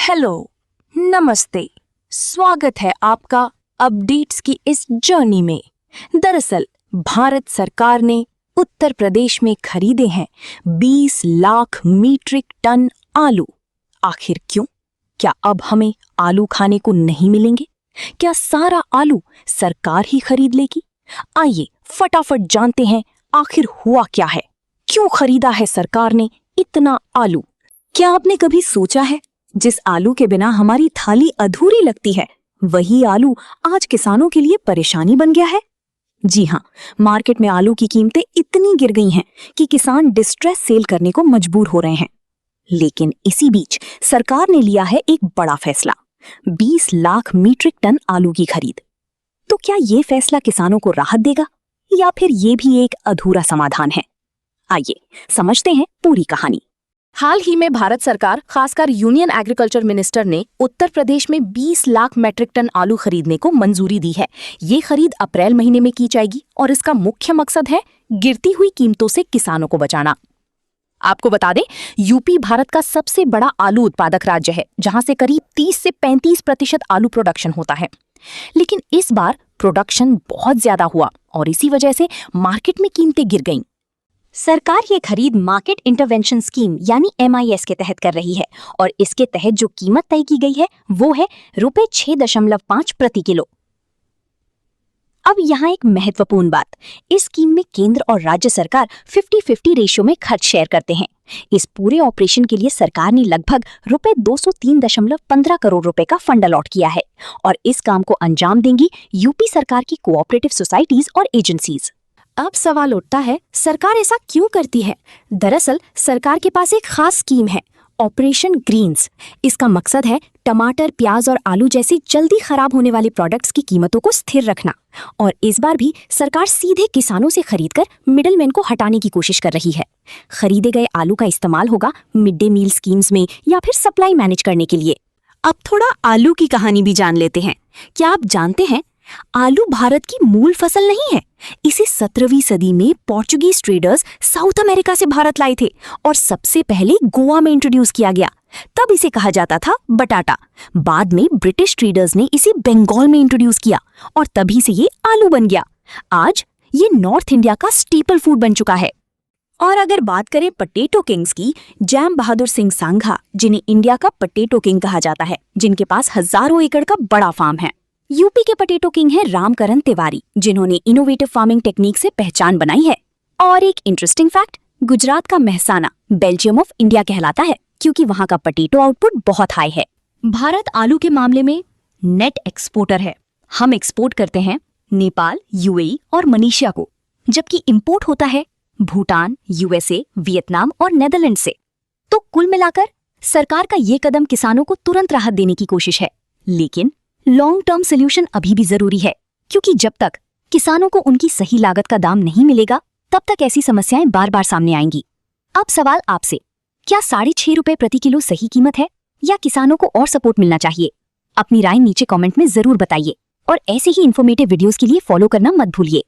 Hello, नमस्ते, स्वागत है आपका अपडेट्स की इस जर्नी में। दरअसल भारत सरकार ने उत्तर प्रदेश में खरीदे हैं 20 लाख मीट्रिक टन आलू। आखिर क्यों? क्या अब हमें आलू खाने को नहीं मिलेंगे? क्या सारा आलू सरकार ही खरीद लेगी? आइए फटाफट जानते हैं आखिर हुआ क्या है, क्यों खरीदा है सरकार ने इतना आलू। क्या आपने कभी सोचा है, जिस आलू के बिना हमारी थाली अधूरी लगती है, वही आलू आज किसानों के लिए परेशानी बन गया है? जी हाँ, मार्केट में आलू की कीमतें इतनी गिर गई हैं कि किसान डिस्ट्रेस सेल करने को मजबूर हो रहे हैं। लेकिन इसी बीच सरकार ने लिया है एक बड़ा फैसला, 20 लाख मीट्रिक टन आलू की खरीद। तो क्या ये फैसला किसानों को राहत देगा या फिर ये भी एक अधूरा समाधान है? आइए समझते हैं पूरी कहानी। हाल ही में भारत सरकार, खासकर यूनियन एग्रीकल्चर मिनिस्टर ने उत्तर प्रदेश में 20 लाख मेट्रिक टन आलू खरीदने को मंजूरी दी है। ये खरीद अप्रैल महीने में की जाएगी और इसका मुख्य मकसद है गिरती हुई कीमतों से किसानों को बचाना। आपको बता दें, यूपी भारत का सबसे बड़ा आलू उत्पादक राज्य है, जहां से करीब 30 से 35% आलू प्रोडक्शन होता है। लेकिन इस बार प्रोडक्शन बहुत ज्यादा हुआ और इसी वजह से मार्केट में कीमतें गिर गईं। सरकार ये खरीद मार्केट इंटरवेंशन स्कीम यानी MIS के तहत कर रही है और इसके तहत जो कीमत तय की गई है वो है ₹6.5 प्रति किलो। अब यहाँ एक महत्वपूर्ण बात, इस स्कीम में केंद्र और राज्य सरकार 50-50 रेशियो में खर्च शेयर करते हैं। इस पूरे ऑपरेशन के लिए सरकार ने लगभग ₹203.15 करोड़ का फंड अलॉट किया है और इस काम को अंजाम देंगी यूपी सरकार की कोऑपरेटिव सोसाइटीज और एजेंसीज। अब सवाल उठता है, सरकार ऐसा क्यों करती है? दरअसल सरकार के पास एक खास स्कीम है, ऑपरेशन ग्रीन्स। इसका मकसद है टमाटर, प्याज और आलू जैसे जल्दी खराब होने वाले प्रोडक्ट्स की कीमतों को स्थिर रखना। और इस बार भी सरकार सीधे किसानों से खरीदकर मिडलमैन को हटाने की कोशिश कर रही है। खरीदे गए आलू का इस्तेमाल होगा मिड डे मील स्कीम्स में या फिर सप्लाई मैनेज करने के लिए। अब थोड़ा आलू की कहानी भी जान लेते हैं। क्या आप जानते हैं, आलू भारत की मूल फसल नहीं है। इसे 17वीं सदी में पोर्चुगीज ट्रेडर्स साउथ अमेरिका से भारत लाए थे और सबसे पहले गोवा में इंट्रोड्यूस किया गया। तब इसे कहा जाता था बटाटा। बाद में ब्रिटिश ट्रेडर्स ने इसे बंगाल में इंट्रोड्यूस किया और तभी से ये आलू बन गया। आज ये नॉर्थ इंडिया का स्टेपल फूड बन चुका है। और अगर बात करें पटेटो किंग्स की, जैम बहादुर सिंह सांघा, जिन्हें इंडिया का पटेटो किंग कहा जाता है, जिनके पास हजारों एकड़ का बड़ा फार्म है। यूपी के पटेटो किंग हैं रामकरण तिवारी, जिन्होंने इनोवेटिव फार्मिंग टेक्निक से पहचान बनाई है। और एक इंटरेस्टिंग फैक्ट, गुजरात का मेहसाना बेल्जियम ऑफ इंडिया कहलाता है क्योंकि वहां का पटेटो आउटपुट बहुत हाई है। भारत आलू के मामले में नेट एक्सपोर्टर है। हम एक्सपोर्ट करते हैं नेपाल, UAE और मलेशिया को, जबकि इंपोर्ट होता है भूटान, USA, वियतनाम और नेदरलैंड से। तो कुल मिलाकर सरकार का ये कदम किसानों को तुरंत राहत देने की कोशिश है, लेकिन लॉन्ग टर्म सोल्यूशन अभी भी जरूरी है, क्योंकि जब तक किसानों को उनकी सही लागत का दाम नहीं मिलेगा, तब तक ऐसी समस्याएं बार बार सामने आएंगी। अब सवाल आपसे, क्या ₹6.5 प्रति किलो सही कीमत है या किसानों को और सपोर्ट मिलना चाहिए? अपनी राय नीचे कमेंट में जरूर बताइए और ऐसे ही इन्फॉर्मेटिव वीडियोस के लिए फॉलो करना मत भूलिए।